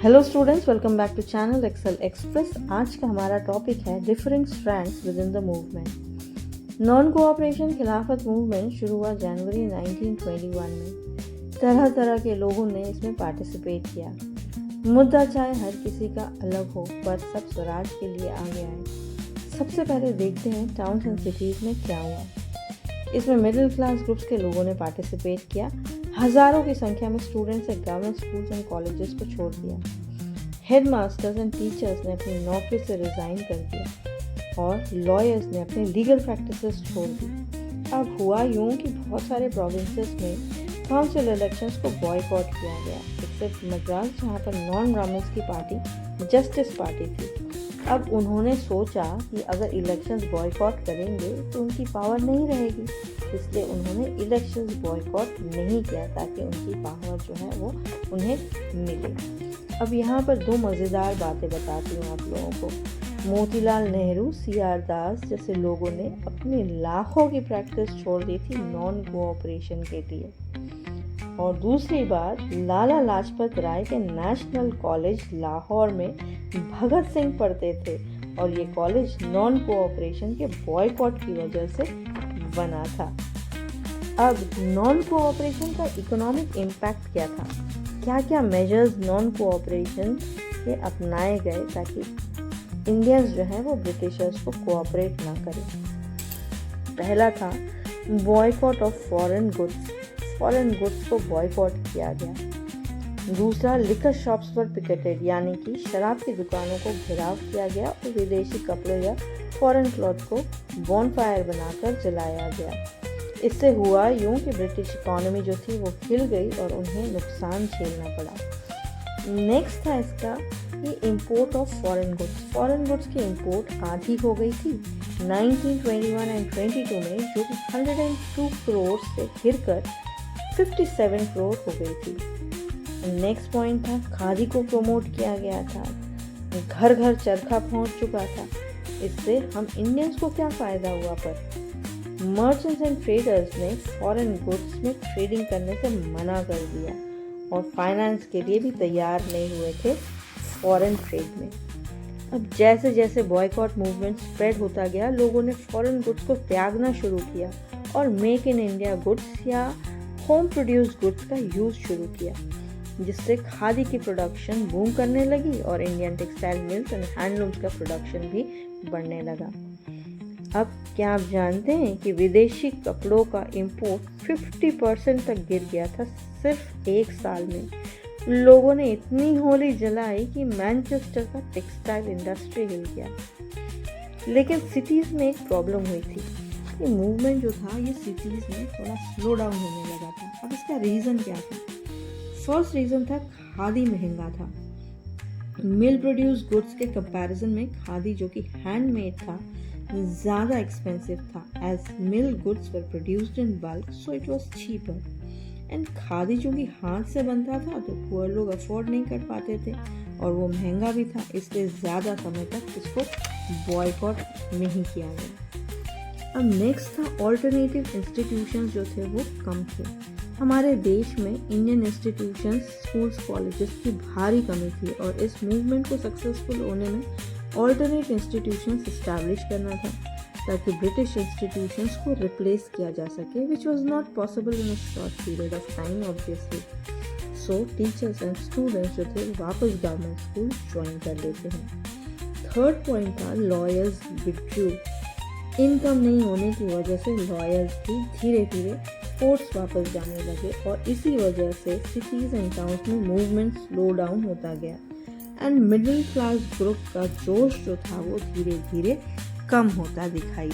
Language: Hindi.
Hello students, welcome back to channel excel express. आज का हमारा टॉपिक है differing strands within the movement. Non cooperation Khilafat movement शुरू हुआ जनवरी 1921 में। तरह तरह के लोगों ने इसमें पार्टिसिपेट किया। मुद्दा चाहे हर किसी का अलग हो, पर सब स्वराज के लिए आगे आए। सबसे पहले देखते हैं टाउन्स एंड सिटीज़ में क्या हुआ। इसमें मिडिल क्लास ग्रुप्स के लोगों ने पार्टिसिपेट किया। हजारों की संख्या में स्टूडेंट्स ने गवर्नमेंट स्कूल्स एंड कॉलेजेस को छोड़ दिया। हेड मास्टर्स एंड टीचर्स ने अपनी नौकरी से रिजाइन कर दिया और लॉयर्स ने अपने लीगल प्रैक्टिसेस छोड़ दी। अब हुआ यूं कि बहुत सारे प्रोविंसेस में काउंसिल इलेक्शंस को बॉयकॉट किया गया, एक्सेप्ट मद्रास, जहां पर नॉन ब्राह्मण्स की पार्टी जस्टिस पार्टी थी। अब उन्होंने सोचा कि अगर इलेक्शंस बॉयकॉट करेंगे तो उनकी पावर नहीं रहेगी, इसलिए उन्होंने इलेक्शंस बॉयकॉट नहीं किया ताकि उनकी पावर जो है वो उन्हें मिले। अब यहाँ पर दो मज़ेदार बातें बताती हूँ आप लोगों को। मोतीलाल नेहरू, CR दास जैसे लोगों ने अपनी लाखों की प्रैक्टिस छोड़ दी थी नॉन कोऑपरेशन के लिए। और दूसरी बात, लाला लाजपत राय के नेशनल कॉलेज लाहौर में भगत सिंह पढ़ते थे और ये कॉलेज नॉन कोऑपरेशन के बॉयकॉट की वजह से बना था। अब नॉन कोऑपरेशन का इकोनॉमिक इम्पैक्ट क्या था, क्या क्या मेजर्स नॉन कोऑपरेशन के अपनाए गए ताकि इंडियंस जो हैं वो ब्रिटिशर्स को कोऑपरेट ना करें। पहला था बॉयकॉट ऑफ फॉरेन गुड्स को बॉयकॉट किया गया। दूसरा, लिकर शॉप्स पर पिकेटेड, यानी कि शराब की दुकानों को घेराव किया गया और विदेशी कपड़ों या फॉरेन क्लॉथ को बॉनफायर बनाकर जलाया गया। इससे हुआ यूं कि ब्रिटिश इकोनॉमी जो थी वो हिल गई और उन्हें नुकसान झेलना पड़ा। नेक्स्ट था इसका कि इंपोर्ट ऑफ फॉरेन गुड्स की इंपोर्ट आधी हो गई थी 1921 एंड 22 में, जो कि 102 करोड़ से गिरकर 57 करोड़ हो गई थी। नेक्स्ट पॉइंट था खादी को प्रमोट किया गया था। घर घर चरखा पहुंच चुका था। इससे हम इंडियंस को क्या फ़ायदा हुआ, पर मर्चेंट्स एंड ट्रेडर्स ने फॉरेन गुड्स में ट्रेडिंग करने से मना कर दिया और फाइनेंस के लिए भी तैयार नहीं हुए थे फॉरेन ट्रेड में। अब जैसे जैसे बॉयकॉट मूवमेंट स्प्रेड होता गया, लोगों ने फॉरेन गुड्स को त्यागना शुरू किया और मेक इन इंडिया गुड्स या होम प्रोड्यूस गुड्स का यूज़ शुरू किया, जिससे खादी की प्रोडक्शन बूम करने लगी और Indian textile mills and handlooms का प्रोडक्शन भी बढ़ने लगा। अब क्या आप जानते हैं कि विदेशी कपड़ों का इंपोर्ट 50% तक गिर गया था सिर्फ एक साल में। लोगों ने इतनी होली जलाई कि मैनचेस्टर का टेक्सटाइल इंडस्ट्री हिल गया। लेकिन सिटीज़ में एक प्रॉब्लम हुई थी। ये मूवमेंट जो था ये सिटीज़ में थोड़ा स्लो डाउन होने लगा था। अब इसका रीज़न क्या था? फर्स्ट रीज़न था खादी महंगा था। मिल प्रोड्यूस गुड्स के कंपैरिजन में खादी जो कि हैंडमेड था ज़्यादा एक्सपेंसिव था, as mill goods were produced in bulk, so it was cheaper. And khadi जो कि हाथ से बनता था तो पुअर लोग अफोर्ड नहीं कर पाते थे और वो महंगा भी था, इसलिए ज़्यादा समय तक इसको बॉयकॉट नहीं किया गया। अब नेक्स्ट था ऑल्टरनेटिव इंस्टीट्यूशंस जो थे वो कम थे। हमारे देश में इंडियन इंस्टीट्यूशंस, स्कूल्स, कॉलेजेस की भारी कमी थी और इस मूवमेंट को सक्सेसफुल होने में ऑल्टरनेट इंस्टीट्यूशंस इस्टेब्लिश करना था ताकि ब्रिटिश इंस्टीट्यूशंस को रिप्लेस किया जा सके, which was not possible in a short period of time obviously. So teachers and students जो थे वापस गवर्नमेंट स्कूल ज्वाइन कर लेते हैं। थर्ड पॉइंट था लॉयर्स विथड्रू। इनकम नहीं होने की वजह से लॉयर्स भी धीरे धीरे कोर्ट्स वापस जाने लगे और इसी वजह से सिटीज़ एंड टाउन्स में मूवमेंट स्लो डाउन होता गया एंड मिडिल क्लास ग्रुप का जोश जो था वो धीरे धीरे कम होता दिखाई